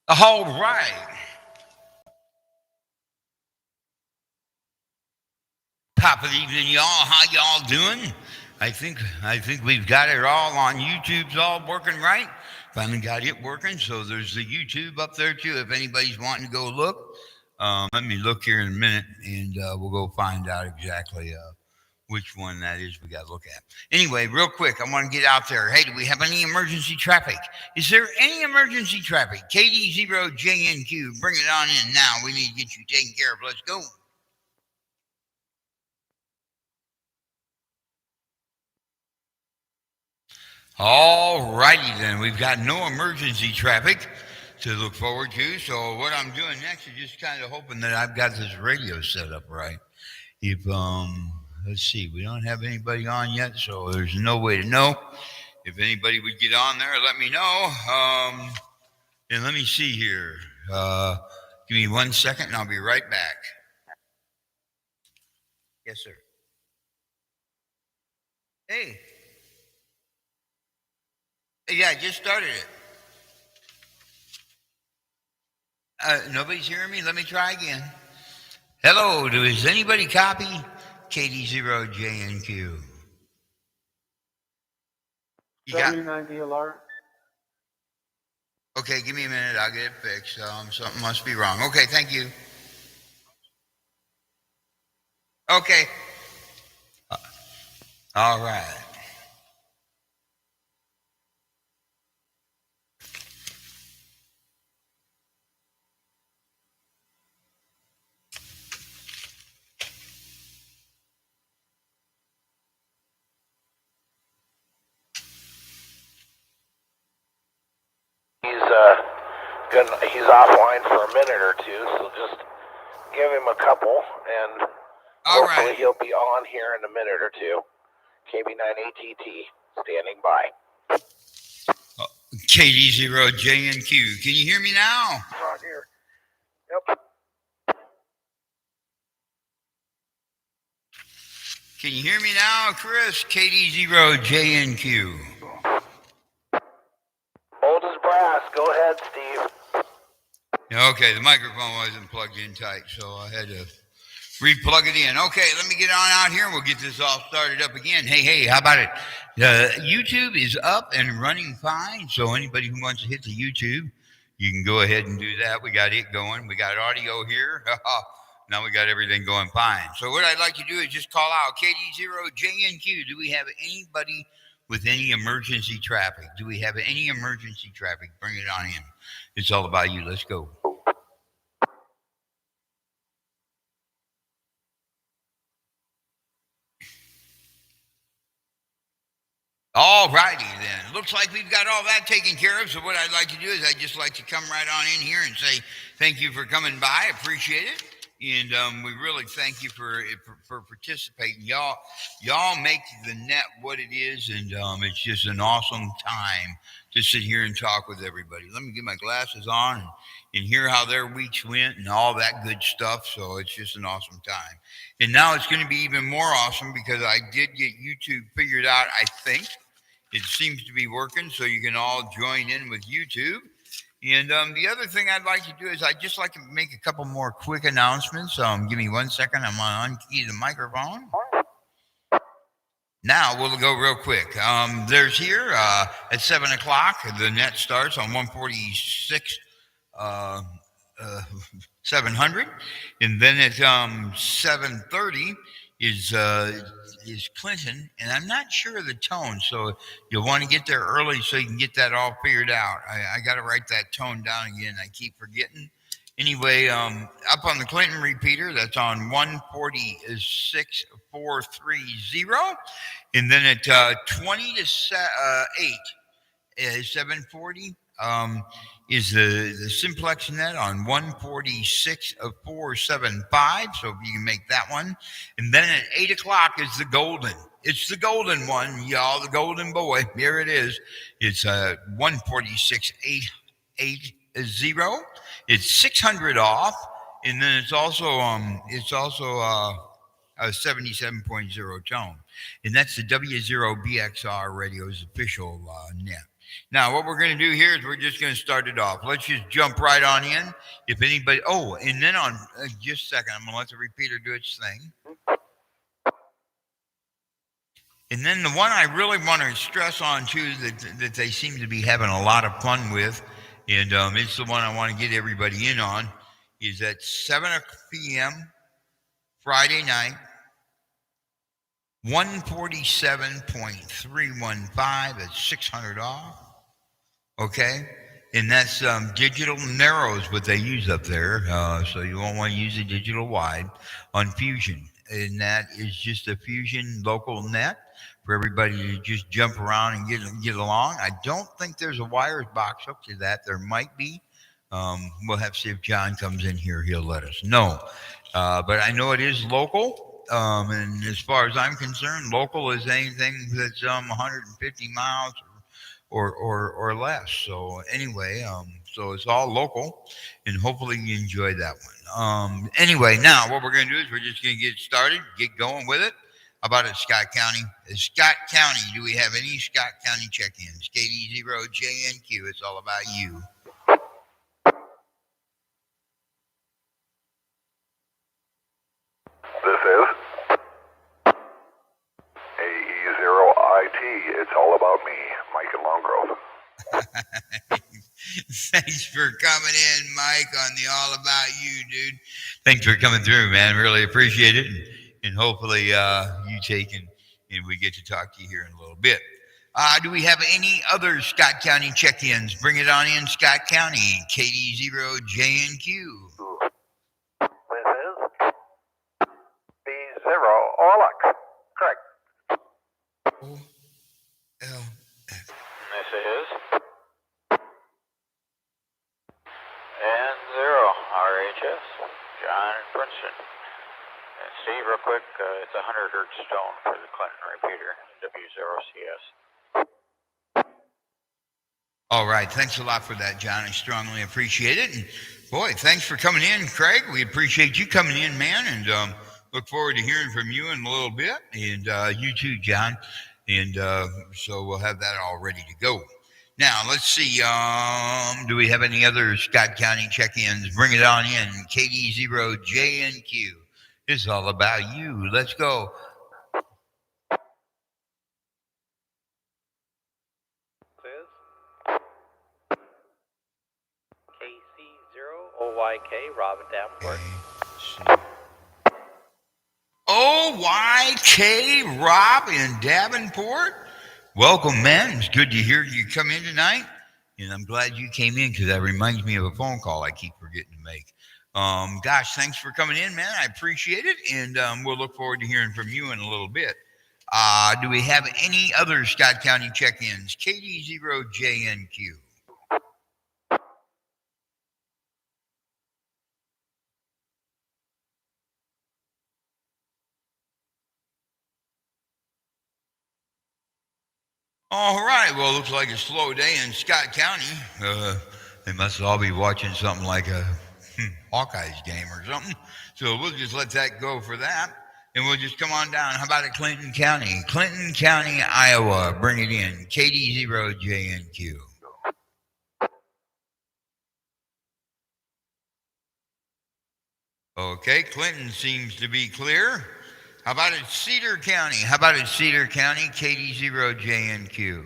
All right. Top of the evening, y'all. How y'all doing? I think we've got it all on YouTube's all working right. Finally got it working. So there's the YouTube up there too. If anybody's wanting to go look, let me look here in a minute, and we'll go find out exactly which one that is we got to look at. Anyway, real quick, I want to get out there. Hey, do we have any emergency traffic? Is there any emergency traffic? KD0JNQ, bring it on in now. We need to get you taken care of. Let's go. All righty then. We've got no emergency traffic to look forward to. So what I'm doing next is just kind of hoping that I've got this radio set up right. If let's see, we don't have anybody on yet, so there's no way to know. If anybody would get on there, let me know. And let me see here. Give me 1 second, and I'll be right back. Yes, sir. Hey, yeah, I just started it. Nobody's hearing me. Let me try again. Hello, does anybody copy? KD0JNQ. You got? 7090 alert. Okay, give me a minute. I'll get it fixed. Something must be wrong. Okay, thank you. Okay. Uh, All right. He's offline for a minute or two, so just give him a couple, and All hopefully right. he'll be on here in a minute or two. KB9ATT, standing by. KD0JNQ. Can you hear me now? On here. Yep. Can you hear me now, Chris? KD0JNQ. Old as brass. Go ahead, Steve. Okay, the microphone wasn't plugged in tight, so I had to replug it in. Okay, let me get on out here and we'll get this all started up again. Hey, how about it? YouTube is up and running fine, so anybody who wants to hit the YouTube, you can go ahead and do that. We got it going. We got audio here. Now we got everything going fine. So what I'd like to do is just call out KD0JNQ. Do we have anybody with any emergency traffic? Do we have any emergency traffic? Bring it on in. It's all about you. Let's go. All righty then. Looks like we've got all that taken care of. So what I'd like to do is I'd just like to come right on in here and say thank you for coming by. Appreciate it. And we really thank you for participating. Y'all make the net what it is, and it's just an awesome time to sit here and talk with everybody. Let me get my glasses on and hear how their weeks went and all that good stuff. So it's just an awesome time. And now it's going to be even more awesome because I did get YouTube figured out, I think. It seems to be working, so you can all join in with YouTube. And the other thing I'd like to do is I'd just like to make a couple more quick announcements. Give me 1 second. I'm going to unkey the microphone. Now we'll go real quick. There's here at 7 o'clock, the net starts on 146 uh, uh, 700. And then at 7:30 is Clinton, and I'm not sure of the tone, so you'll want to get there early so you can get that all figured out. I got to write that tone down again. I keep forgetting. Anyway, up on the Clinton repeater, that's on 146,430, and then at 20 to 8. 740 is the simplex net on 146 of 475. So if you can make that one. And then at 8 o'clock is the golden. It's the golden one, y'all, the golden boy. Here it is. It's 146,880. It's 600 off. And then it's also a 77.0 tone. And that's the W0BXR radio's official net. Now, what we're going to do here is we're just going to start it off. Let's just jump right on in. If anybody, and then on just a second, I'm going to let the repeater do its thing. And then the one I really want to stress on too that they seem to be having a lot of fun with, and it's the one I want to get everybody in on, is at 7 p.m. Friday night, 147.315 at $600 off. Okay, and that's digital narrows what they use up there, so you won't want to use a digital wide on Fusion, and that is just a Fusion local net for everybody to just jump around and get along. I don't think there's a wires box hooked to that. There might be. We'll have to see if John comes in here. He'll let us know. But I know it is local. And as far as I'm concerned, local is anything that's 150 miles or less. So anyway, so it's all local, and hopefully you enjoy that one. Anyway, now what we're going to do is we're just going to get started, get going with it. How about it, Scott County? Scott County, do we have any Scott County check-ins? KD0JNQ, it's all about you. This is AE0IT. It's all about me, Mike in Long Grove. Thanks for coming in, Mike, on the All About You, dude. Thanks for coming through, man. Really appreciate it. And hopefully you take and we get to talk to you here in a little bit. Do we have any other Scott County check-ins? Bring it on in, Scott County, KD0JNQ. This is B0 Orlock. Correct. O-L-F. This is N0 RHS, John in Princeton. And Steve, real quick, it's 100 hertz stone for the Clinton repeater, W0CS. All right. Thanks a lot for that, John. I strongly appreciate it. And boy, thanks for coming in, Craig. We appreciate you coming in, man, and look forward to hearing from you in a little bit. And you too, John. And so we'll have that all ready to go. Now, let's see. Do we have any other Scott County check-ins? Bring it on in. KD0JNQ. It's all about you. Let's go. This is KC0OYK, Robin Davenport. OYK Rob in Davenport. Welcome, man. It's good to hear you come in tonight. And I'm glad you came in because that reminds me of a phone call I keep forgetting to make. Gosh, thanks for coming in, man. I appreciate it. And we'll look forward to hearing from you in a little bit. Do we have any other Scott County check-ins? KD0JNQ. All right. Well, it looks like a slow day in Scott County. They must all be watching something like a Hawkeyes game or something. So we'll just let that go for that. And we'll just come on down. How about it, Clinton County? Clinton County, Iowa. Bring it in. KD0JNQ. Okay, Clinton seems to be clear. How about it, Cedar County? How about it, Cedar County? KD0JNQ.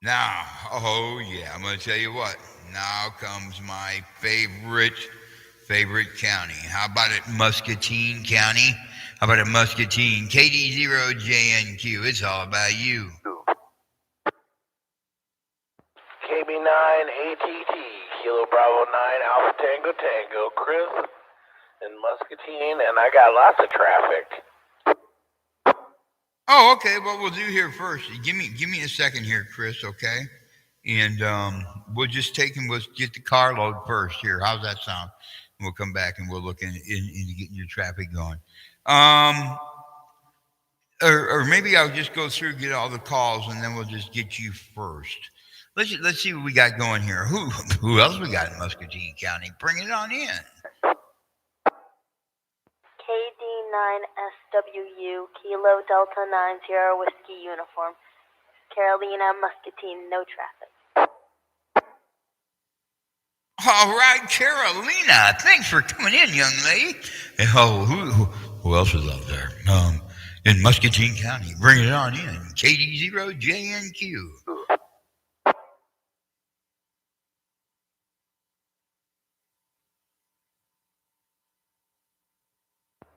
Now, oh yeah, I'm going to tell you what. Now comes my favorite county. How about it, Muscatine County? How about it, Muscatine? KD0JNQ. It's all about you. KB9 ATT, Kilo Bravo 9, Alpha Tango Tango, Chris in Muscatine, and I got lots of traffic. Oh, okay. What we'll do here first, give me a second here, Chris, okay? And we'll just take and we'll get the carload first here. How's that sound? And we'll come back and we'll look into getting your traffic going. Or maybe I'll just go through, get all the calls, and then we'll just get you first. Let's see what we got going here. Who else we got in Muscatine County? Bring it on in. KD9 K9SWU, Kilo Delta 90 Whiskey Uniform. Carolina, Muscatine, no traffic. All right, Carolina. Thanks for coming in, young lady. Oh, who else is out there? In Muscatine County. Bring it on in. KD0JNQ.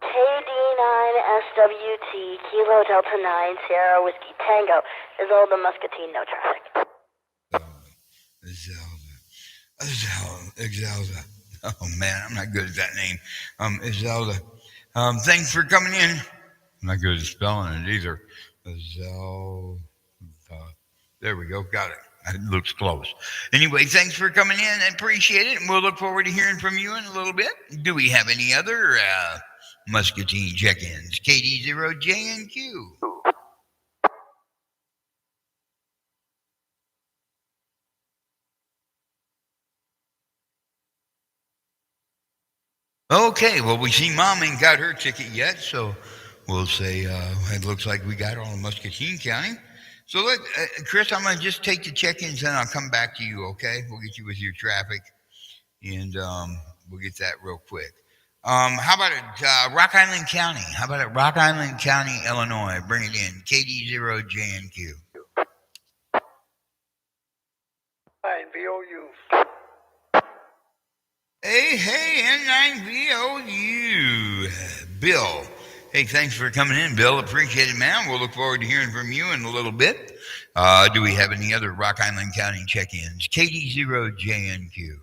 KD9SWT, Kilo Delta 9 Sierra Whiskey Tango, Isolde, Muscatine, no traffic. Exalda. Oh man, I'm not good at that name. Exalda. Thanks for coming in. I'm not good at spelling it either. Exalda. There we go. Got it. It looks close. Anyway, thanks for coming in. I appreciate it. And we'll look forward to hearing from you in a little bit. Do we have any other Muscatine check-ins? KD0JNQ. Okay, well, we see Mom ain't got her ticket yet, so we'll say it looks like we got all of Muscatine County. So, Chris, I'm going to just take the check-ins and I'll come back to you, okay? We'll get you with your traffic, and we'll get that real quick. How about it, Rock Island County? How about it, Rock Island County, Illinois? Bring it in, KD0JNQ. N9VOU. Hey, N9VOU. Bill. Hey, thanks for coming in, Bill. Appreciate it, man. We'll look forward to hearing from you in a little bit. Do we have any other Rock Island County check-ins? KD0JNQ.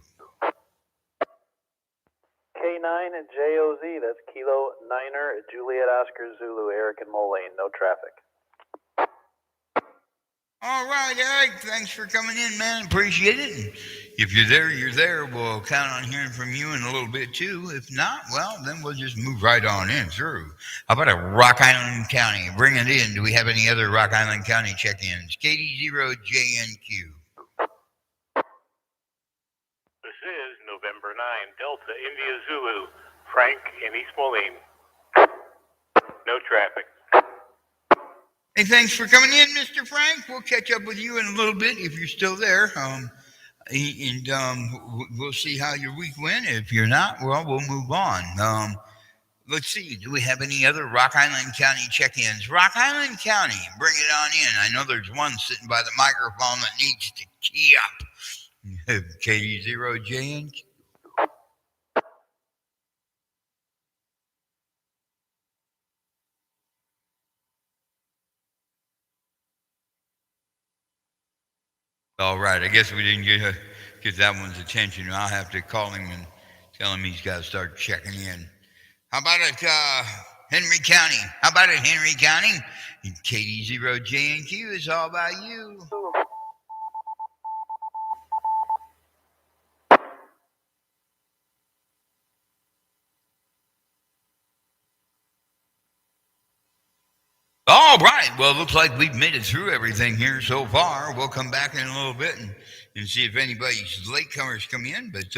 K9 and JOZ, that's Kilo Niner, Juliet Oscar Zulu, Eric and Moline, no traffic. All right, Eric, thanks for coming in, man. Appreciate it. And if you're there, you're there. We'll count on hearing from you in a little bit, too. If not, well, then we'll just move right on in through. How about a Rock Island County? Bring it in. Do we have any other Rock Island County check-ins? KD0JNQ. This is November 9, Delta India Zulu, Frank in East Moline. No traffic. Hey, thanks for coming in, Mr. Frank. We'll catch up with you in a little bit if you're still there. We'll see how your week went. If you're not, well, we'll move on. Let's see. Do we have any other Rock Island County check-ins? Rock Island County, bring it on in. I know there's one sitting by the microphone that needs to key up. KD0JNQ. All right, I guess we didn't get that one's attention. I'll have to call him and tell him he's got to start checking in. How about it, Henry County? How about it, Henry County? KD0JNQ is all about you. All right. Well, it looks like we've made it through everything here so far. We'll come back in a little bit and see if anybody's latecomers come in. But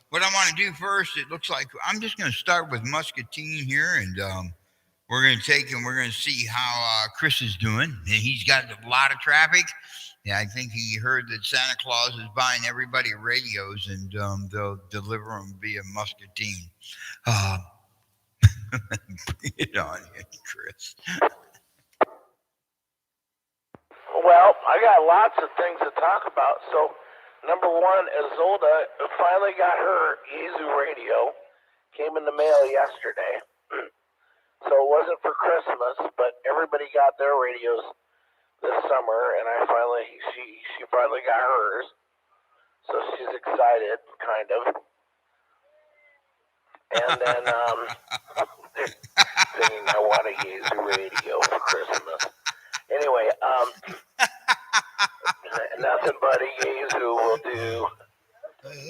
what I want to do first, it looks like I'm just going to start with Muscatine here, and we're going to see how Chris is doing. And he's got a lot of traffic. Yeah, I think he heard that Santa Claus is buying everybody radios, and they'll deliver them via Muscatine. Bring it on in, Chris. Well, I got lots of things to talk about. So, number one, Isolde finally got her Yaesu radio. Came in the mail yesterday. So it wasn't for Christmas, but everybody got their radios this summer, and she finally got hers. So she's excited, kind of. And then thinking I want a Yaesu radio for Christmas. Anyway, nothing but a Yaesu will do.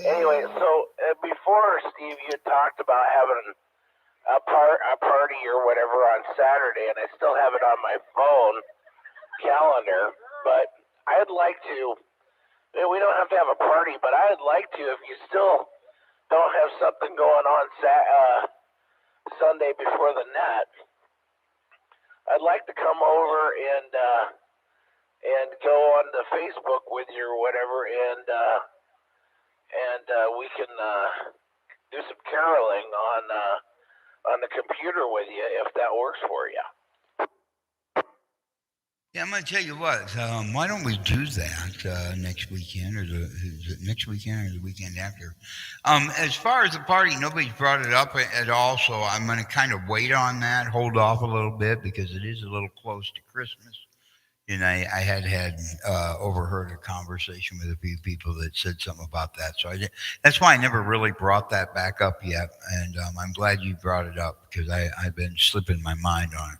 Anyway, so before, Steve, you talked about having a party or whatever on Saturday, and I still have it on my phone calendar, but I'd like to, we don't have to have a party, but I'd like to, if you still don't have something going on Sunday before the net, I'd like to come over and go on the Facebook with you or whatever, and we can do some caroling on the computer with you if that works for you. Yeah, I'm going to tell you what. Why don't we do that next weekend, or is it next weekend or the weekend after? As far as the party, nobody's brought it up at all, so I'm going to kind of wait on that, hold off a little bit because it is a little close to Christmas. And I had overheard a conversation with a few people that said something about that. So that's why I never really brought that back up yet. And I'm glad you brought it up because I've been slipping my mind on it.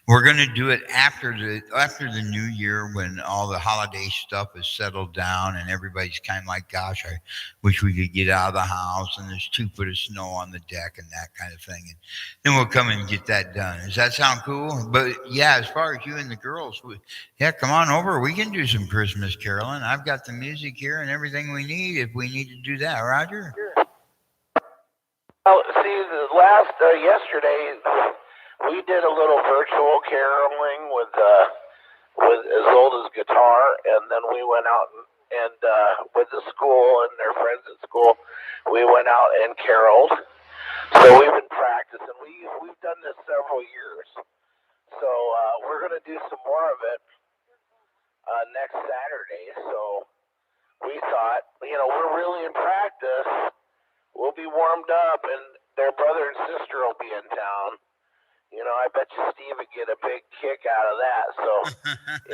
We're going to do it after the new year when all the holiday stuff is settled down and everybody's kind of like, gosh, I wish we could get out of the house and there's 2 foot of snow on the deck and that kind of thing. And then we'll come and get that done. Does that sound cool? But yeah, as far as you and the girls, yeah, come on over. We can do some Christmas caroling. I've got the music here and everything we need if we need to do that. Roger? Oh, see, yesterday we did a little virtual caroling with Isolda's guitar, and then we went out and with the school and their friends at school, we went out and caroled. So we've been practicing. We've done this several years. So we're going to do some more of it next Saturday. So we thought, we're really in practice. We'll be warmed up, and their brother and sister will be in town. I bet you Steve would get a big kick out of that. So,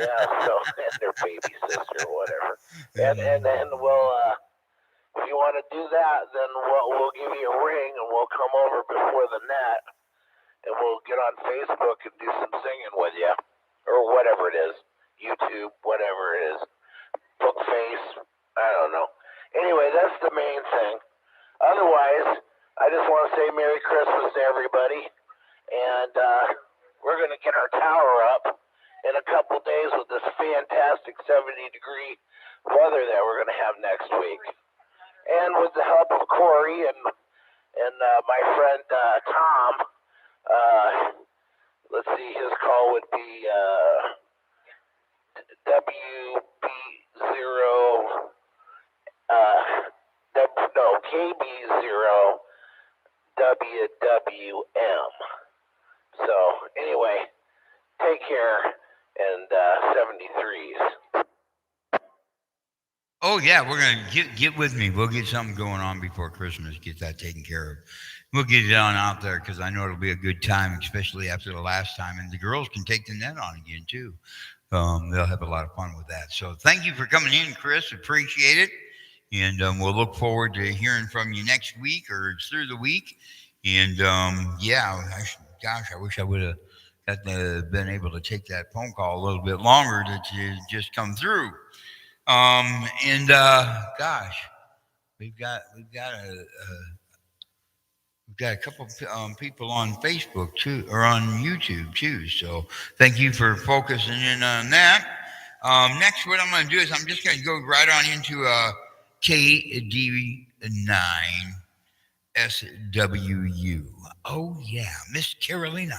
and their baby sister or whatever. And then we'll, if you want to do that, then we'll give you a ring and we'll come over before the net and we'll get on Facebook and do some singing with you or whatever it is. YouTube, whatever it is. Bookface, I don't know. Anyway, that's the main thing. Otherwise, I just want to say Merry Christmas to everybody. And we're going to get our tower up in a couple days with this fantastic 70-degree weather that we're going to have next week. And with the help of Corey and my friend Tom, let's see, his call would be KB0 WWM. So anyway, take care and 73s. Oh yeah, we're gonna get with me. We'll get something going on before Christmas. Get that taken care of. We'll get it on out there because I know it'll be a good time, especially after the last time. And the girls can take the net on again too. They'll have a lot of fun with that. So thank you for coming in, Chris. Appreciate it. And we'll look forward to hearing from you next week or through the week. And I wish I would have been able to take that phone call a little bit longer that you just come through. We've got a couple people on Facebook too, or on YouTube too. So thank you for focusing in on that. Next, what I'm going to do is I'm just going to go right on into KD9 SWU. Oh yeah, Miss Carolina,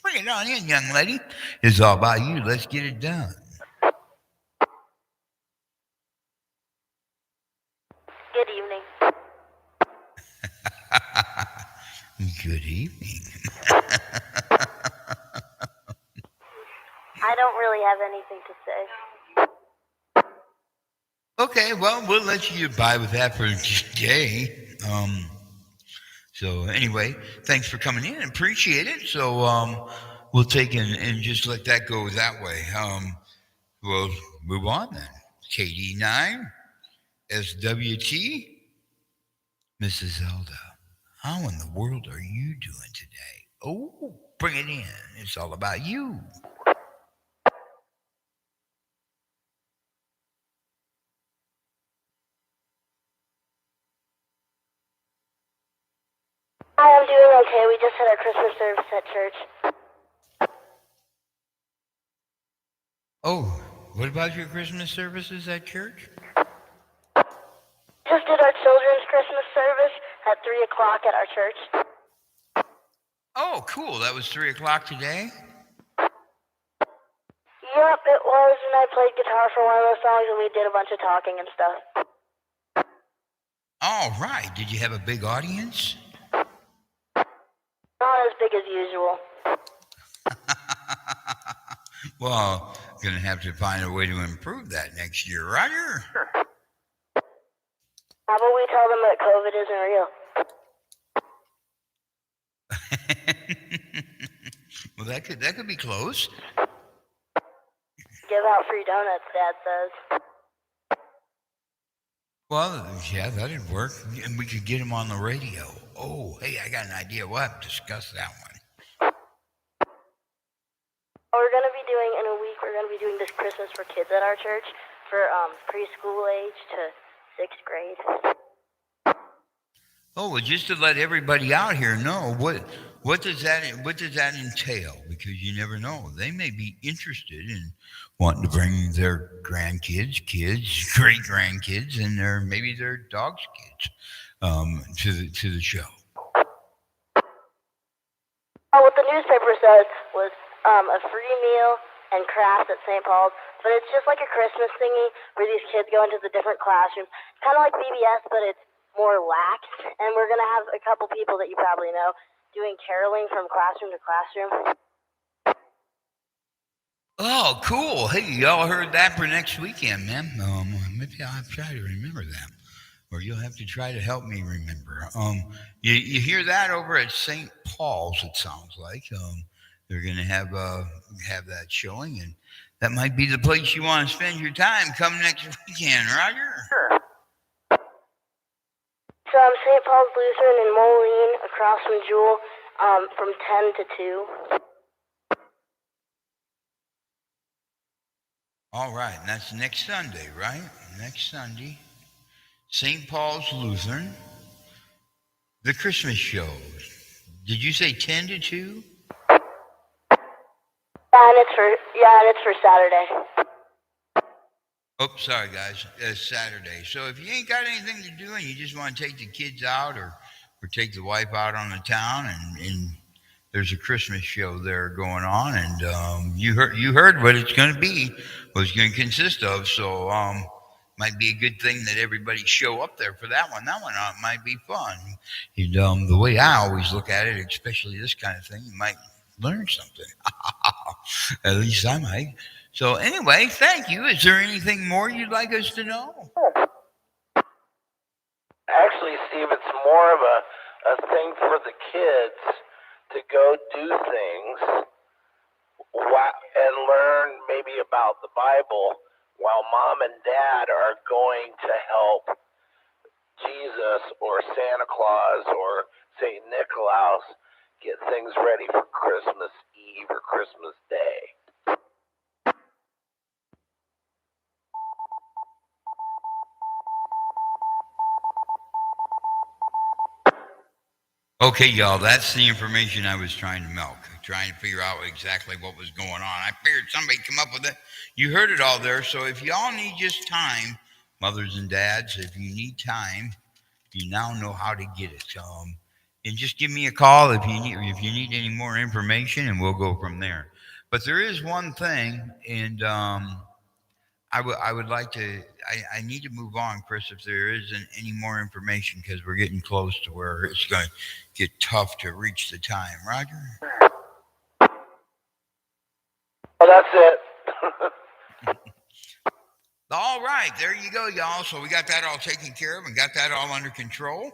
bring it on in, young lady. It's all about you. Let's get it done. Good evening. Good evening. I don't really have anything to say. Okay, well, we'll let you get by with that for today. So anyway, thanks for coming in. Appreciate it. So we'll take and just let that go that way. We'll move on then. KD9 SWT. Mrs. Zelda, how in the world are you doing today? Oh, bring it in. It's all about you. Hi, I'm doing okay. We just had our Christmas service at church. Oh, what about your Christmas services at church? Just did our children's Christmas service at 3 o'clock at our church. Oh, cool. That was 3 o'clock today? Yep, it was, and I played guitar for one of those songs, and we did a bunch of talking and stuff. All right. Did you have a big audience? Not as big as usual. Well, going to have to find a way to improve that next year, Roger. How about we tell them that COVID isn't real? Well, that could be close. Give out free donuts, Dad says. Well, yeah, that'd work. And we could get him on the radio. Oh, hey, I got an idea. We'll have to discuss that one. We're going to be doing, in a week, we're going to be doing this Christmas for kids at our church for preschool age to 6th grade. Oh, well, just to let everybody out here know, what does that entail? Because you never know. They may be interested in wanting to bring their grandkids, kids, great grandkids, and maybe their dog's kids to the show. What the newspaper said was a free meal and crafts at St. Paul's, but it's just like a Christmas thingy where these kids go into the different classrooms, kind of like VBS, but it's more lax. And we're gonna have a couple people that you probably know doing caroling from classroom to classroom. Oh, cool. Hey, y'all heard that for next weekend, man. Maybe I'll try to remember that. Or you'll have to try to help me remember. You hear that over at St. Paul's, it sounds like. They're going to have that showing, and that might be the place you want to spend your time come next weekend, Roger. Sure. So St. Paul's Lutheran in Moline, across from Jewel, from 10 to 2. All right, and that's next Sunday, right? Next Sunday. St. Paul's Lutheran. The Christmas show. Did you say 10 to 2? Yeah, and it's for Saturday. Oh, sorry, guys. Saturday. So if you ain't got anything to do and you just want to take the kids out or take the wife out on the town and there's a Christmas show there going on, and you heard what it's going to be, what it's going to consist of. So might be a good thing that everybody show up there for that one. That one might be fun. And the way I always look at it, especially this kind of thing, you might learn something. At least I might. So anyway, thank you. Is there anything more you'd like us to know? Actually, Steve, it's more of a thing for the kids to go do things and learn maybe about the Bible while Mom and Dad are going to help Jesus or Santa Claus or St. Nicholas get things ready for Christmas Eve or Christmas Day. Okay, y'all, that's the information I was trying to milk, trying to figure out exactly what was going on. I figured somebody come up with it. You heard it all there. So if y'all need just time, mothers and dads, if you need time, you now know how to get it. And just give me a call if you need any more information, and we'll go from there. But there is one thing, and I would like to. I need to move on, Chris, if there isn't any more information, because we're getting close to where it's going to get tough to reach the time. Roger? Oh, that's it. All right, there you go, y'all. So we got that all taken care of and got that all under control.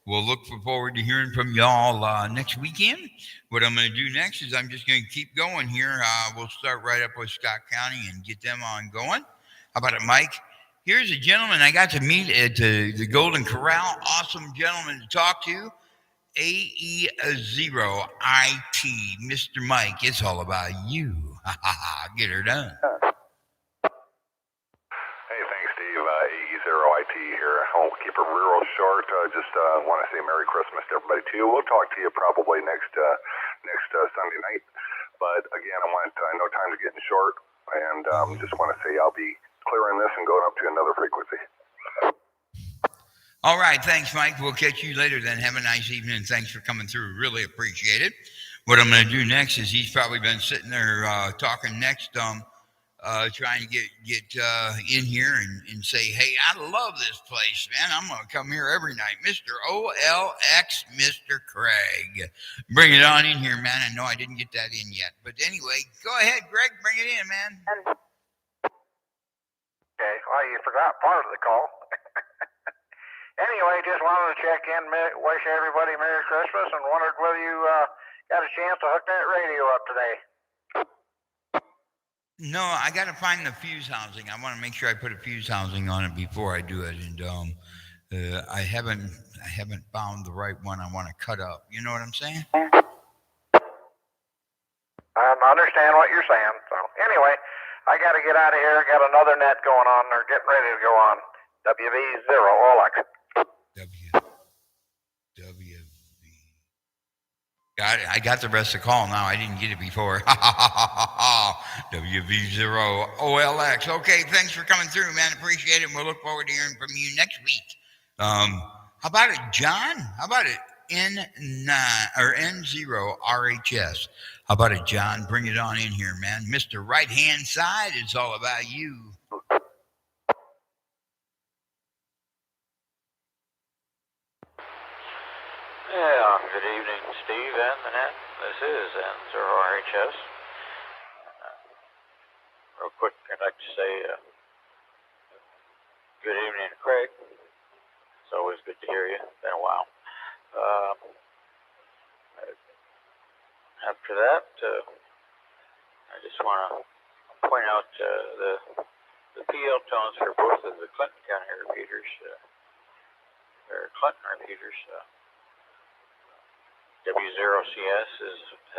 We'll look forward to hearing from y'all next weekend. What I'm going to do next is I'm just going to keep going here. We'll start right up with Scott County and get them on going. How about it, Mike? Here's a gentleman I got to meet at the Golden Corral. Awesome gentleman to talk to. AE0IT, Mr. Mike. It's all about you. Get her done. Hey, thanks, Steve. AE0IT here. I'll keep it real short. Just want to say Merry Christmas to everybody, too. We'll talk to you probably next Sunday night. But again, I know time's getting short, and just want to say I'll be clearing this and going up to another frequency. All right, thanks, Mike. We'll catch you later then. Have a nice evening, and thanks for coming through. Really appreciate it. What I'm going to do next is he's probably been sitting there talking next, trying to get in here and say, hey, I love this place, man. I'm going to come here every night. Mr. OLX, Mr. Craig. Bring it on in here, man. I know I didn't get that in yet. But anyway, go ahead, Greg. Bring it in, man. Okay, well, you forgot part of the call. Anyway, just wanted to check in, wish everybody Merry Christmas, and wondered whether you got a chance to hook that radio up today. No, I got to find the fuse housing. I want to make sure I put a fuse housing on it before I do it, and I haven't found the right one I want to cut up. You know what I'm saying? I understand what you're saying. So anyway, I got to get out of here. Got another net going on. They're getting ready to go on. WV0 OLX. WV. Got it. I got the rest of the call now. I didn't get it before. WV0 OLX. Okay, thanks for coming through, man. Appreciate it. And we'll look forward to hearing from you next week. How about it, John? How about it, N9 or N0 RHS? How about it, John? Bring it on in here, man. Mr. Right Hand Side, it's all about you. Yeah, good evening, Steve and the net. This is N0RHS. Real quick, I'd like to say good evening to Craig. It's always good to hear you. It's been a while. After that, I just want to point out the PL tones for both of the Clinton County repeaters. They're Clinton repeaters. W0CS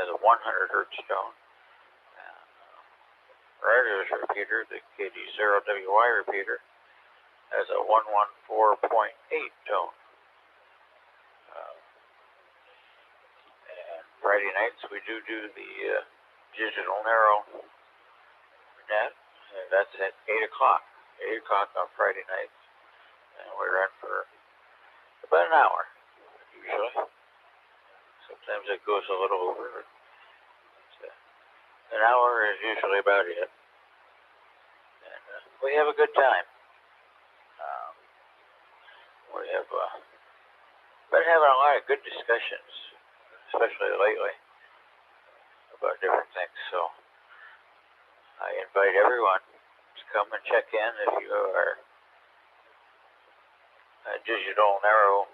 has a 100 hertz tone. Ryder's repeater, the KD0WY repeater, has a 114.8 tone. And Friday nights we do the digital narrow net, and that's at 8 o'clock. 8 o'clock on Friday nights. And we run for about an hour, usually. Sometimes it goes a little over. An hour is usually about it. And we have a good time. We have been having a lot of good discussions, especially lately, about different things. So I invite everyone to come and check in if you are digital narrow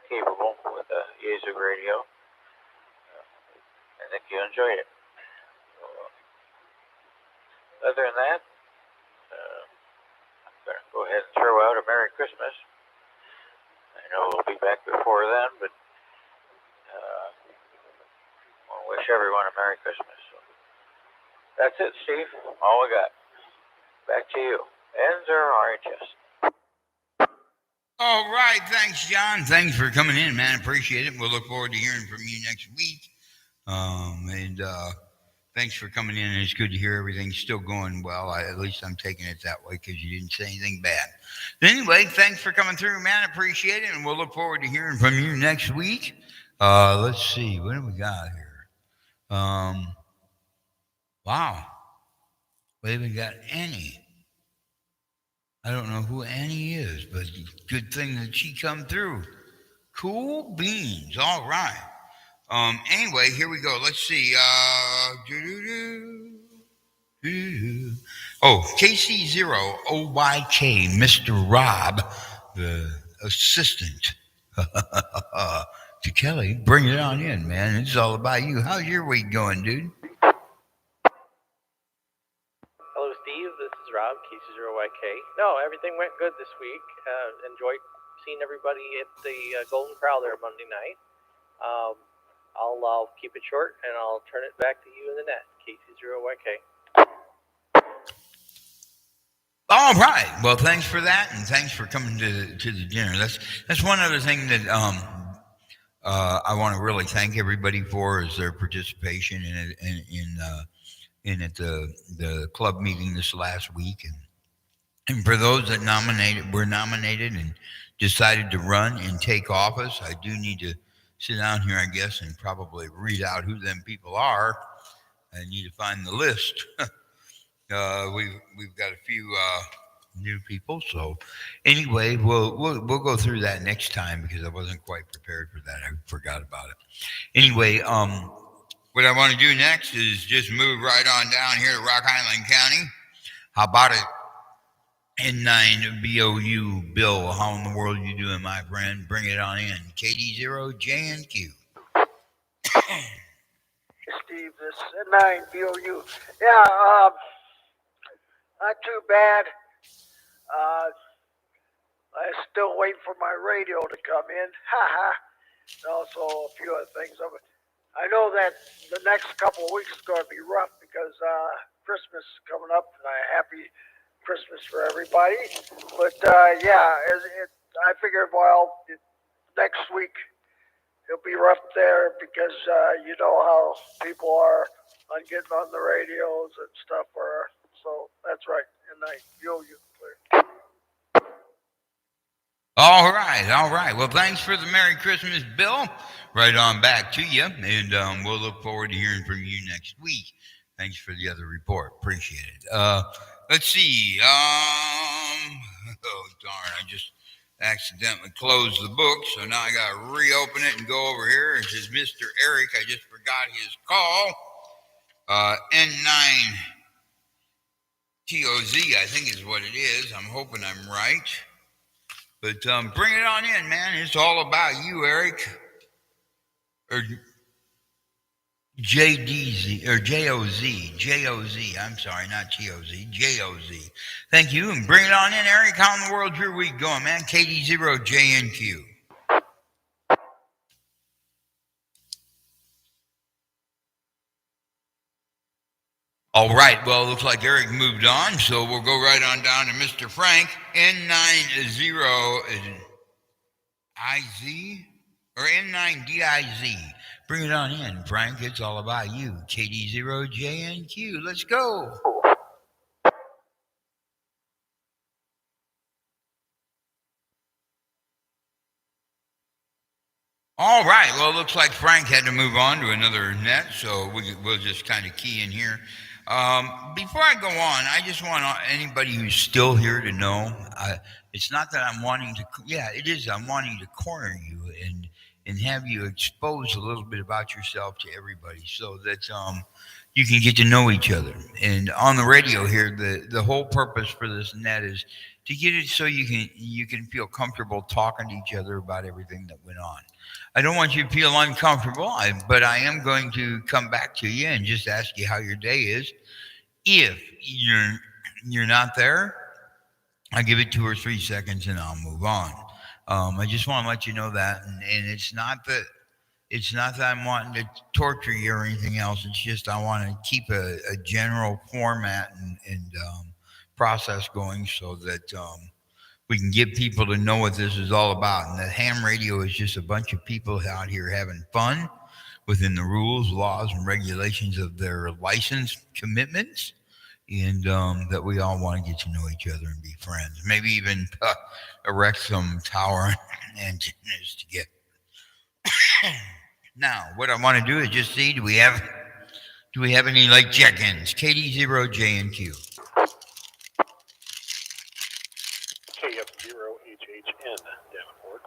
capable with a Yaesu radio. I think you enjoyed it. Other than that, I'm going to go ahead and throw out a Merry Christmas. I know we'll be back before then, but I want to wish everyone a Merry Christmas. So that's it, Steve. All we got. Back to you. N0RHS. All right. Thanks, John. Thanks for coming in, man. Appreciate it. We'll look forward to hearing from you next week. Thanks for coming in. It's good to hear everything's still going well. At least I'm taking it that way because you didn't say anything bad. Anyway, thanks for coming through, man. Appreciate it. And we'll look forward to hearing from you next week. Let's see. What do we got here? Wow. We haven't got Annie. I don't know who Annie is, but good thing that she come through. Cool beans. All right. Anyway, here we go. Let's see. KC0OYK, Mr. Rob, the assistant to Kelly. Bring it on in, man. It's all about you. How's your week going, dude? Hello, Steve. This is Rob, KC0YK. No, everything went good this week. Enjoyed seeing everybody at the Golden Corral there Monday night. I'll keep it short, and I'll turn it back to you in the net, KC0YK. All right. Well, thanks for that, and thanks for coming to the dinner. That's one other thing that I want to really thank everybody for is their participation in at the club meeting this last week, And for those that were nominated and decided to run and take office, I do need to sit down here, I guess, and probably read out who them people are. I need to find the list. We've got a few new people, so anyway, we'll go through that next time because I wasn't quite prepared for that. I forgot about it. Anyway, what I want to do next is just move right on down here to Rock Island County. How about it? N9 BOU Bill, how in the world you doing, my friend? Bring it on in. KD0JNQ. Steve, this N9 BOU. Yeah, not too bad. I still wait for my radio to come in. Haha. Also, a few other things. I know that the next couple of weeks is going to be rough because Christmas is coming up, and happy Christmas for everybody. But yeah, I figured, well, next week it'll be rough there because you know how people are on getting on the radios and stuff. So that's right. And you clear. All right. Well, thanks for the Merry Christmas, Bill. Right on back to you, and we'll look forward to hearing from you next week. Thanks for the other report. Appreciate it. Let's see. Oh, darn. I just accidentally closed the book, so now I got to reopen it and go over here. It says Mr. Eric. I just forgot his call. N9 TOZ, I think is what it is. I'm hoping I'm right. But bring it on in, man. It's all about you, Eric. Or JDZ, or JOZ. I'm sorry, not TOZ, JOZ. Thank you, and bring it on in, Eric. How in the world's your week going, man? KD0JNQ. All right, well, it looks like Eric moved on, so we'll go right on down to Mr. Frank, N90IZ, or N9DIZ. Bring it on in, Frank. It's all about you. KD0JNQ. Let's go. All right. Well, it looks like Frank had to move on to another net, so we'll just kind of key in here. Before I go on, I just want anybody who's still here to know, it's not that I'm wanting to, it is, I'm wanting to corner you and have you expose a little bit about yourself to everybody so that you can get to know each other. And on the radio here, the whole purpose for this net is to get it so you can feel comfortable talking to each other about everything that went on. I don't want you to feel uncomfortable, but I am going to come back to you and just ask you how your day is. If you're not there, I'll give it 2 or 3 seconds and I'll move on. I just want to let you know that, and it's not that I'm wanting to torture you or anything else. It's just I want to keep a general format and process going so that we can get people to know what this is all about. And that ham radio is just a bunch of people out here having fun within the rules, laws, and regulations of their license commitments. And that we all want to get to know each other and be friends. Maybe even erect some tower antennas to get. Now, what I want to do is just see, do we have any like check-ins? KD0JNQ. KF0HHN, Davenport.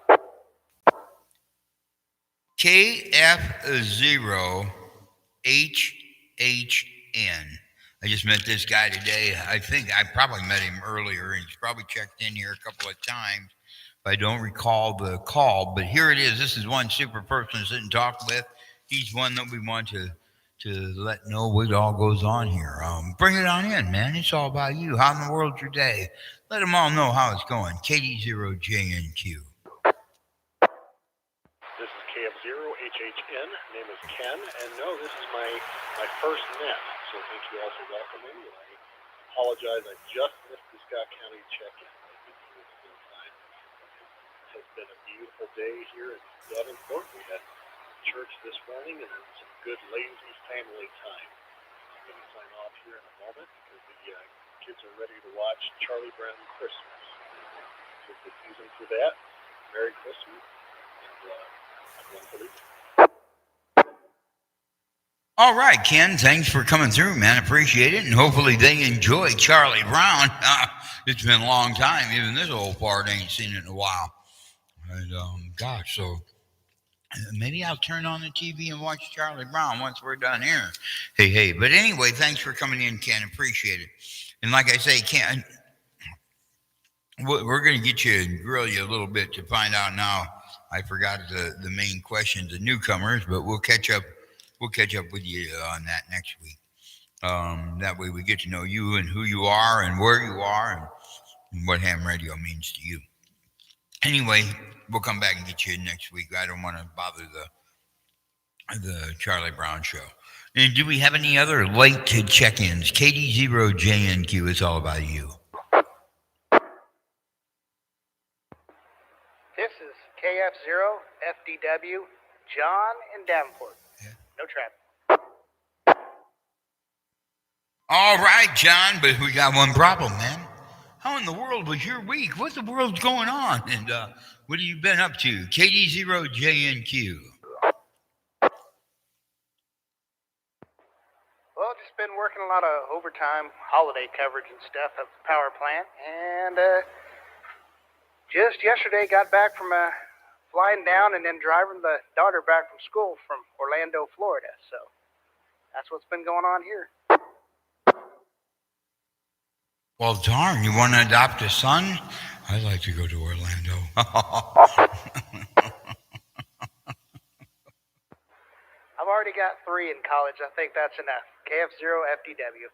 KF0HHN. I just met this guy today. I think I probably met him earlier. He's probably checked in here a couple of times. I don't recall the call, but here it is. This is one super person to sit and talk with. He's one that we want to let know what all goes on here. Bring it on in, man. It's all about you. How in the world's your day? Let them all know how it's going. KD0JNQ. This is KF0HHN. Name is Ken, and no, this is my first net. So thank you all for welcoming me. I apologize. I just missed the Scott County check-in. It has been a beautiful day here in Davenport. We had church this morning and then some good lazy family time. I'm going to sign off here in a moment because the kids are ready to watch Charlie Brown Christmas. So it's the season for that. Merry Christmas. And I'm going to leave. All right, Ken, thanks for coming through, man. Appreciate it. And hopefully they enjoy Charlie Brown. It's been a long time. Even this old fart ain't seen it in a while. And, gosh, so maybe I'll turn on the TV and watch Charlie Brown once we're done here. Hey. But anyway, thanks for coming in, Ken. Appreciate it. And like I say, Ken, we're going to get you and grill you a little bit to find out now. I forgot the main questions, the newcomers, but we'll catch up. We'll catch up with you on that next week. That way we get to know you and who you are and where you are and what ham radio means to you. Anyway, we'll come back and get you next week. I don't want to bother the Charlie Brown show. And do we have any other late check-ins? KD0JNQ, it's all about you. This is KF0FDW, John in Davenport. Yeah. No traffic. All right, John, but we got one problem, man. How in the world was your week? What the world's going on? And what have you been up to? KD0JNQ. Well, just been working a lot of overtime, holiday coverage and stuff at the power plant. And just yesterday got back from flying down and then driving the daughter back from school from Orlando, Florida. So that's what's been going on here. Well, darn, you want to adopt a son? I'd like to go to Orlando. I've already got 3 in college. I think that's enough. KF0FDW.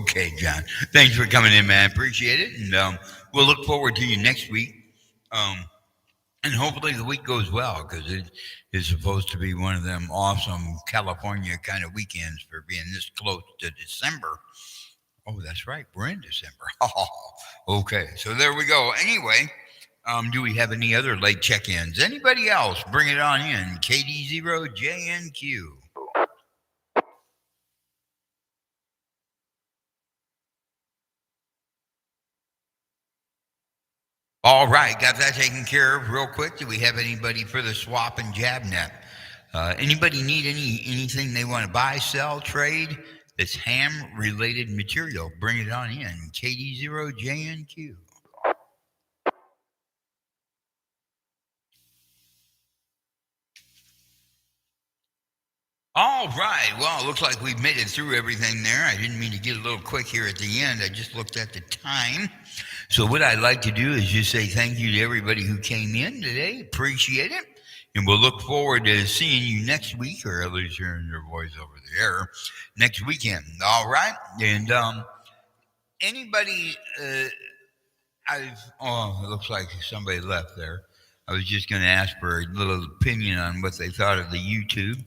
Okay, John. Thanks for coming in, man. Appreciate it. And we'll look forward to you next week. And hopefully the week goes well, because it is supposed to be one of them awesome California kind of weekends for being this close to December. Oh, that's right. We're in December. Okay, so there we go. Anyway, do we have any other late check-ins? Anybody else? Bring it on in. KD0JNQ. All right, got that taken care of real quick. Do we have anybody for the swap and jab net? Anybody need anything they want to buy, sell, trade? It's ham-related material. Bring it on in. KD0JNQ. All right. Well, it looks like we've made it through everything there. I didn't mean to get a little quick here at the end. I just looked at the time. So what I'd like to do is just say thank you to everybody who came in today. Appreciate it. And we'll look forward to seeing you next week, or at least hearing your voice over the air next weekend. All right. And anybody, it looks like somebody left there. I was just going to ask for a little opinion on what they thought of the YouTube.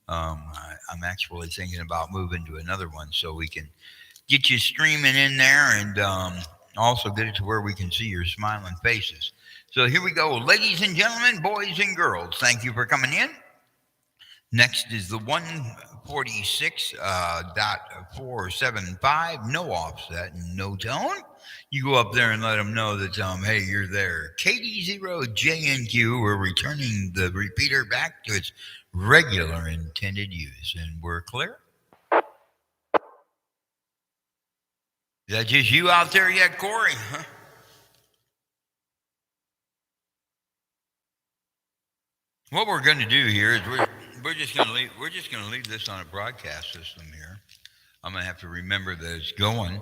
I'm actually thinking about moving to another one so we can get you streaming in there and also get it to where we can see your smiling faces. So here we go. Ladies and gentlemen, boys and girls, thank you for coming in. Next is the 146.475, no offset, no tone. You go up there and let them know that, hey, you're there. KD0JNQ, we're returning the repeater back to its regular intended use, and we're clear. Is that just you out there yet, Corey? Huh? What we're going to do here is we're just going to leave this on a broadcast system here. I'm going to have to remember that it's going.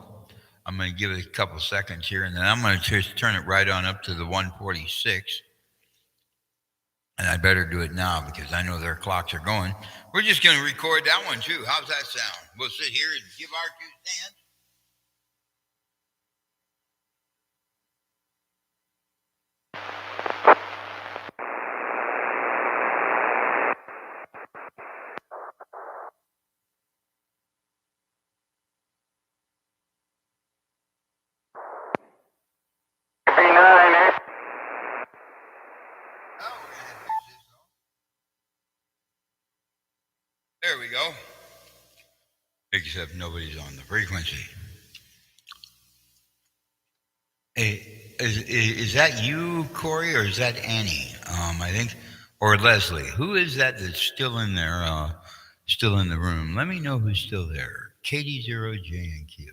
I'm going to give it a couple seconds here, and then I'm going to just turn it right on up to the 146. And I better do it now because I know their clocks are going. We're just going to record that one too. How's that sound? We'll sit here and give our 2 cents. There we go. except nobody's on the frequency. Hey, is that you, Corey, or is that Annie? I think, or Leslie. Who is that that's still in there, still in the room? Let me know who's still there. KD0JNQ.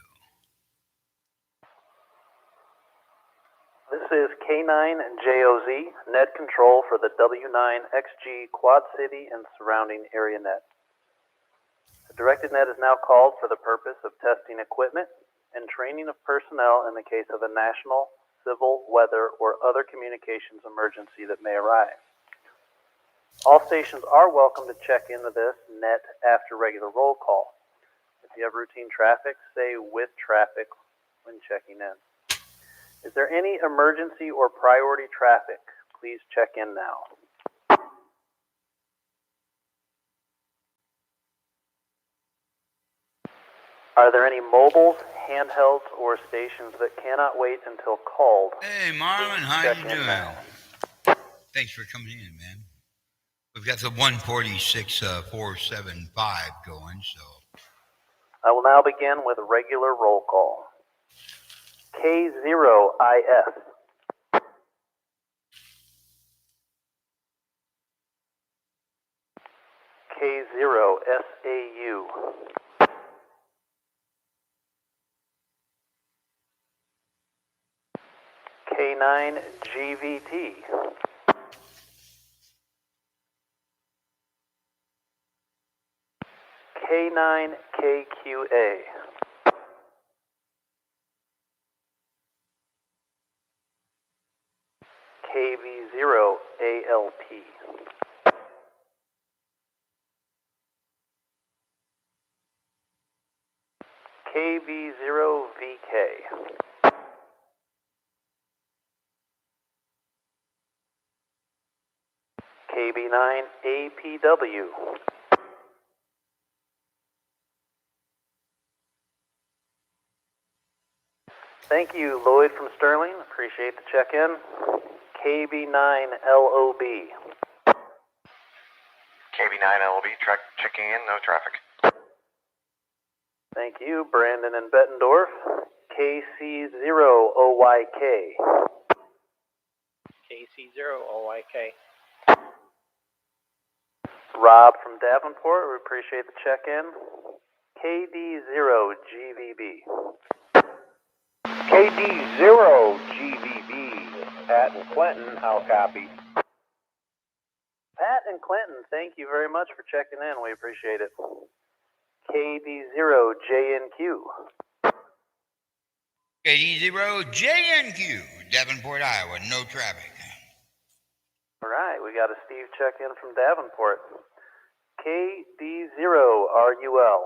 This is K9JOZ, net control for the W9XG Quad City and surrounding area net. The directed net is now called for the purpose of testing equipment and training of personnel in the case of a national, civil, weather, or other communications emergency that may arise. All stations are welcome to check into this net after regular roll call. If you have routine traffic, say with traffic when checking in. Is there any emergency or priority traffic? Please check in now. Are there any mobiles, handhelds, or stations that cannot wait until called? Hey, Marlon, how you doing? Now. Thanks for coming in, man. We've got the 146.475 going, so. I will now begin with a regular roll call. K0IS. K0SAU. K9GVT. K9KQA. KV0ALP. KV0VK. KB9APW. Thank you, Lloyd from Sterling. Appreciate the check-in. KB9LOB. KB9LB, checking in, no traffic. Thank you, Brandon and Bettendorf. KC0OYK. KC0OYK. Rob from Davenport, we appreciate the check-in. KD0GVB. KD0GVB. Pat and Clinton, how copy? Pat and Clinton, thank you very much for checking in. We appreciate it. KD0JNQ. KD0JNQ, Davenport, Iowa, no traffic. All right, we got a Steve check-in from Davenport. KD0RUL.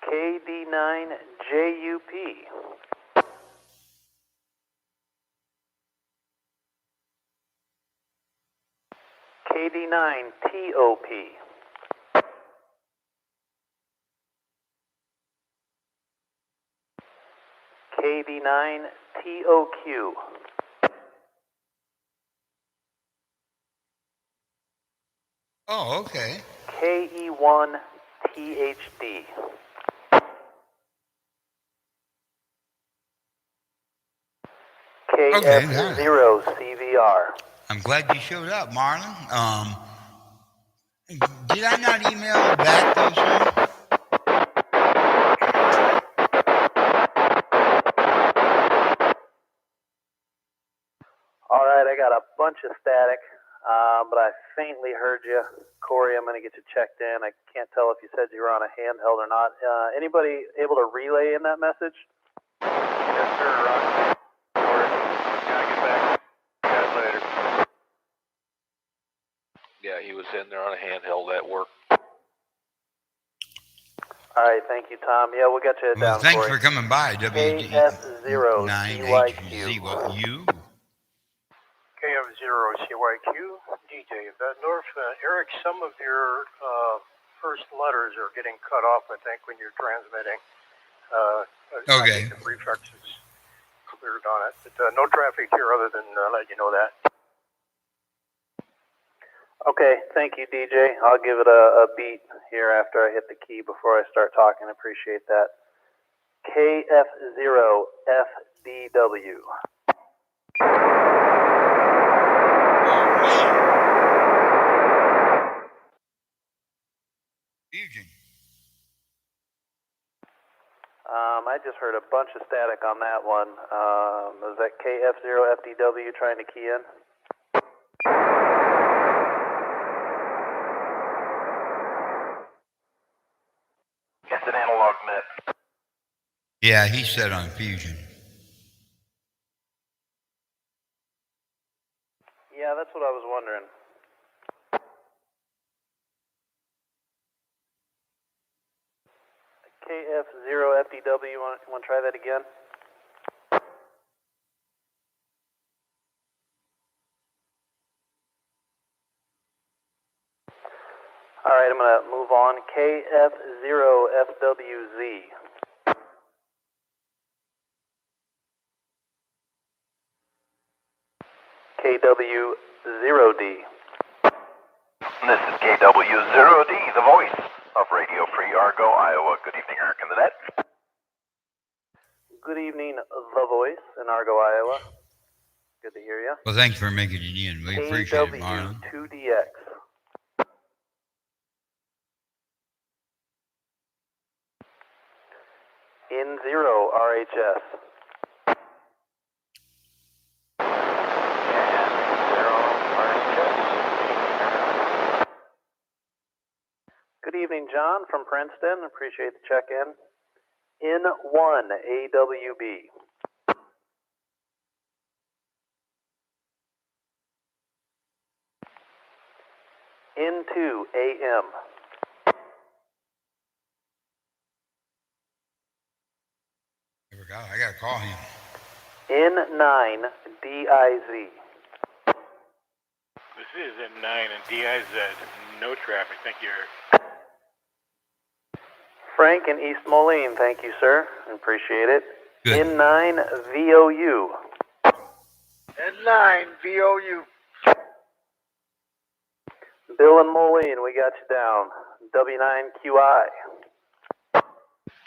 KD9JUP. KD9TOP. KD9TOQ. Oh, okay. KE1THD. KF0CVR. I'm glad you showed up, Marlon. Did I not email you back though, sir? All right, I got a bunch of static, but I faintly heard you. Corey, I'm going to get you checked in. I can't tell if you said you were on a handheld or not. Anybody able to relay in that message? Yes, sir, Roger. Gotta get back. Guys later. Yeah, he was in there on a handheld at work. All right, thank you, Tom. Yeah, we'll get you down, Thanks Corey. for coming by, WD9HZU. KF0CYQ, DJ Bettendorf. Eric, some of your first letters are getting cut off, I think, when you're transmitting. Okay. The prefix is cleared on it. But no traffic here other than let you know that. Okay, thank you, DJ. I'll give it a beat here after I hit the key before I start talking. Appreciate that. KF0FDW. Fusion. I just heard a bunch of static on that one. Was that KF0FDW trying to key in? It's an analog net. Yeah, he said on Fusion. Yeah, that's what I was wondering. KF0FDW, want to try that again? All right, I'm going to move on. KF0FWZ. KW0D. This is KW0D, the voice of Radio Free Argo, Iowa. Good evening, Eric and the net. Good evening, The Voice in Argo, Iowa. Good to hear you. Well, thanks for making it in. We appreciate it, Marlon. KW2DX. N0 RHS. Good evening, John from Princeton. Appreciate the check-in. N1 AWB. N2 AM. I gotta call him. N9 DIZ. This is N9 and DIZ. No traffic. Thank you, Eric. Frank in East Moline, thank you, sir. Appreciate it. Good. N9 VOU. N9 VOU. Bill in Moline, we got you down. W9QI.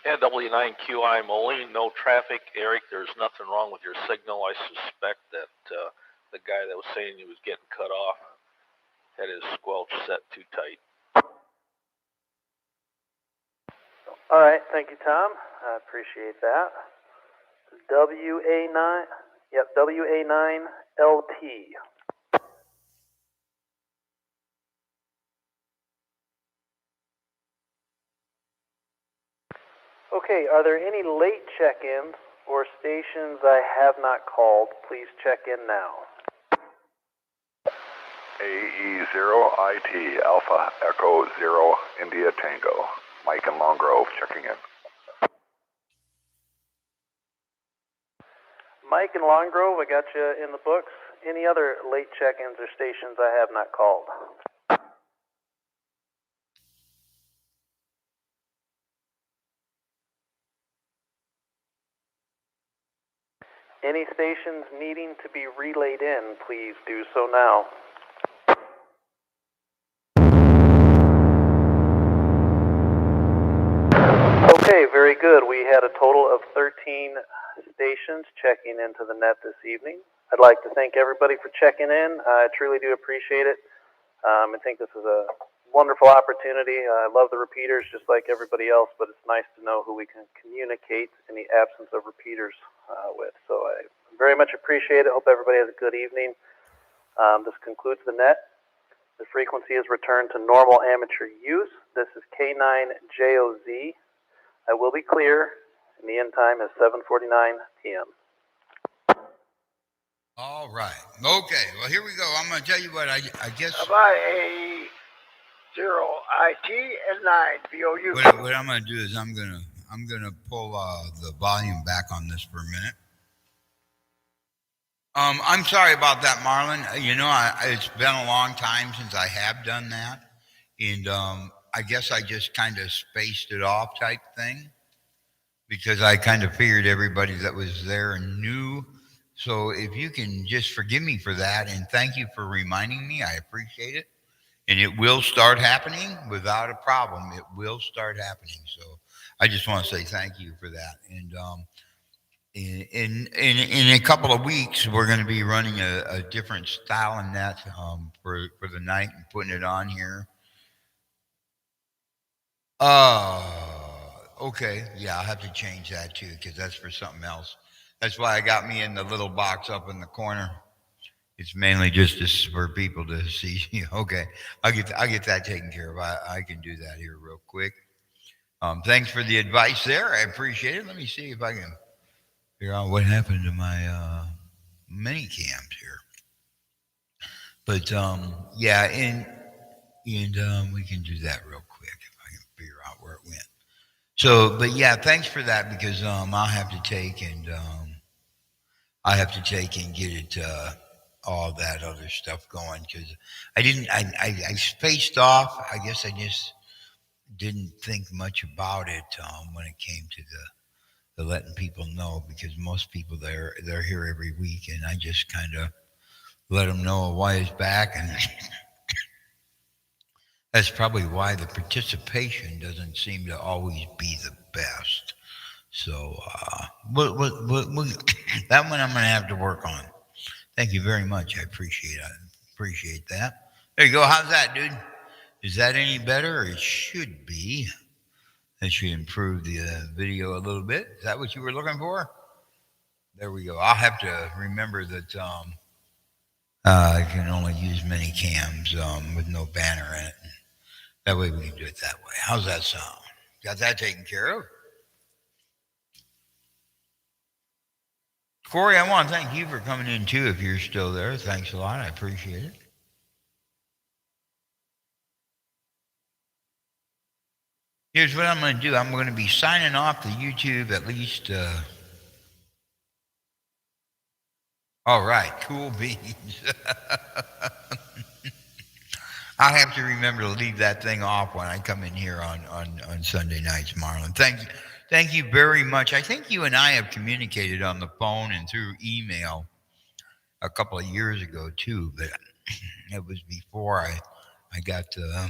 Yeah, W9QI Moline, no traffic. Eric, there's nothing wrong with your signal. I suspect that the guy that was saying he was getting cut off had his squelch set too tight. All right, thank you, Tom. I appreciate that. WA9, yep, WA9LT. Okay, are there any late check-ins or stations I have not called? Please check in now. AE0IT Alpha Echo 0 India Tango. Mike in Long Grove checking in. Mike in Long Grove, I got you in the books. Any other late check-ins or stations I have not called? Any stations needing to be relayed in, please do so now. Okay, very good. We had a total of 13 stations checking into the net this evening. I'd like to thank everybody for checking in. I truly do appreciate it. I think this is a wonderful opportunity. I love the repeaters just like everybody else, but it's nice to know who we can communicate in the absence of repeaters with. So I very much appreciate it. Hope everybody has a good evening. This concludes the net. The frequency is returned to normal amateur use. This is K9JOZ. I will be clear, and the end time is 7:49 p.m. All right. Okay. Well, here we go. I'm going to tell you what I guess. Bye, A0IT N9 VOU. What I'm going to do is I'm going to pull the volume back on this for a minute. I'm sorry about that, Marlon. You know, it's been a long time since I have done that, and I guess I just kind of spaced it off type thing because I kind of figured everybody that was there knew. So if you can just forgive me for that, and thank you for reminding me, I appreciate it. and it will start happening without a problem. It will start happening. So I just want to say thank you for that. And in a couple of weeks, we're going to be running a different style of net for the night and putting it on here. Okay. Yeah, I'll have to change that too because that's for something else. That's why I got me in the little box up in the corner. It's mainly just for people to see. Okay, I'll get that taken care of. I can do that here real quick. Thanks for the advice there. I appreciate it. Let me see if I can figure out what happened to my mini cams here. But yeah, and we can do that real quick if I can figure out where it went. So, but yeah, thanks for that because I'll have to take and get it all that other stuff going because I spaced off. I guess I just didn't think much about it when it came to the letting people know because most people they're here every week and I just kind of let them know why it's back and that's probably why the participation doesn't seem to always be the best. So that one I'm going to have to work on. Thank you very much. I appreciate that. There you go. How's that, dude? Is that any better? It should be. That should improve the video a little bit. Is that what you were looking for? There we go. I'll have to remember that I can only use mini cams with no banner in it. That way we can do it that way. How's that sound? Got that taken care of? Corey, I want to thank you for coming in too if you're still there. Thanks a lot. I appreciate it. Here's what I'm going to do. I'm going to be signing off the YouTube at least. All right. Cool beans. I have to remember to leave that thing off when I come in here on Sunday nights, Marlon. Thank you very much. I think you and I have communicated on the phone and through email a couple of years ago too, but it was before I got the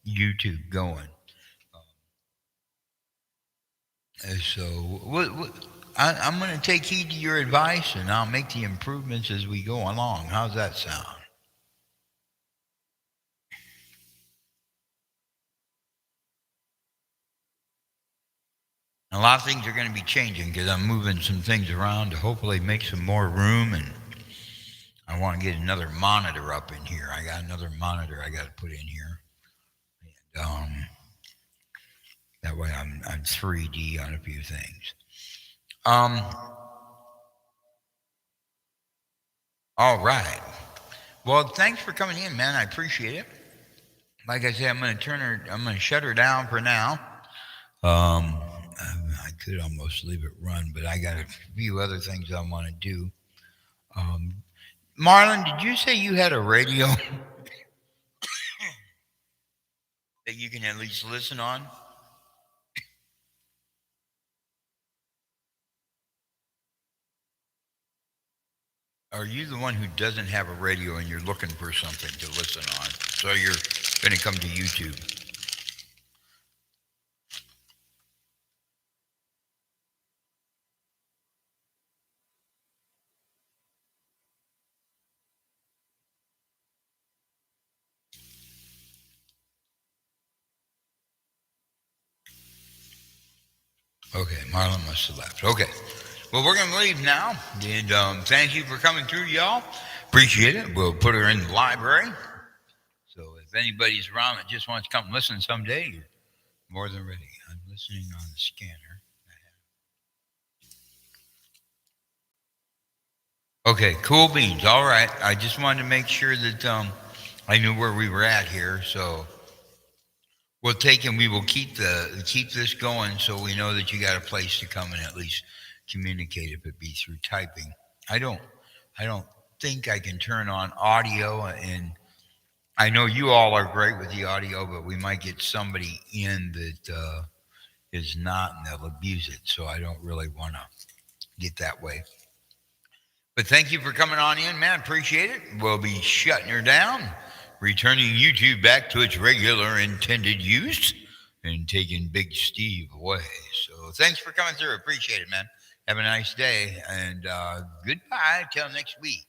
YouTube going. So I'm going to take heed to your advice, and I'll make the improvements as we go along. How's that sound? A lot of things are going to be changing because I'm moving some things around to hopefully make some more room, and I want to get another monitor up in here. I got another monitor I got to put in here, and that way I'm 3D on a few things. All right. Well, thanks for coming in, man. I appreciate it. Like I said, I'm going to shut her down for now. I could almost leave it run, but I got a few other things I want to do. Marlon, did you say you had a radio that you can at least listen on? Are you the one who doesn't have a radio and you're looking for something to listen on? So you're going to come to YouTube. Okay, Marlon must have left. Okay. Well, we're going to leave now. And thank you for coming through, y'all. Appreciate it. We'll put her in the library. So if anybody's around that just wants to come listen someday, you're more than ready. I'm listening on the scanner. Okay, cool beans. All right. I just wanted to make sure that I knew where we were at here. So we'll take and we will keep this going so we know that you got a place to come and at least communicate if it be through typing. I don't think I can turn on audio, and I know you all are great with the audio, but we might get somebody in that is not, and they'll abuse it. So I don't really want to get that way. But thank you for coming on in, man. Appreciate it. We'll be shutting her down returning YouTube back to its regular intended use and taking Big Steve away. So thanks for coming through. Appreciate it, man. Have a nice day, and goodbye till next week.